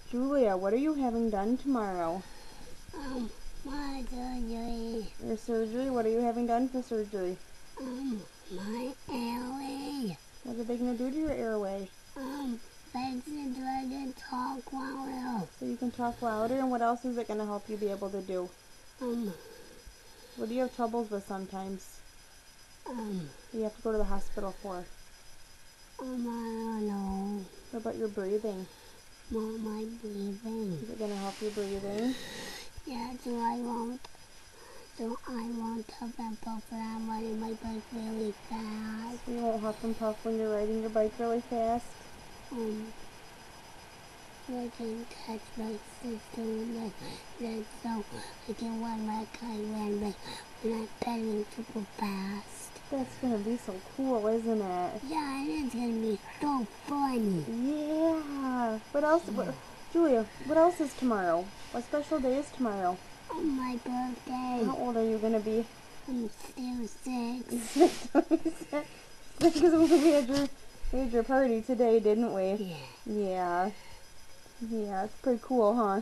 Julia, what are you having done tomorrow? My surgery. Your surgery? What are you having done for surgery? My airway. What are they going to do to your airway? Fix it so I can talk louder. So you can talk louder? And what else is it going to help you be able to do? What do you have troubles with sometimes? You have to go to the hospital for? I don't know. What about your breathing? My breathing. Is it going to help your breathing? Yeah, so I won't have them puff when I'm riding my bike really fast. So you won't huff and puff when you're riding your bike really fast? So I can catch my sister and then so I can run like I ran when I'm pedaling super fast. That's going to be so cool, isn't it? Yeah, it is going to be so funny. Yeah. What else? Julia, what else is tomorrow? What special day is tomorrow? My birthday. How old are you going to be? I'm still 6. Because we had your party today, didn't we? Yeah. Yeah. Yeah, it's pretty cool, huh?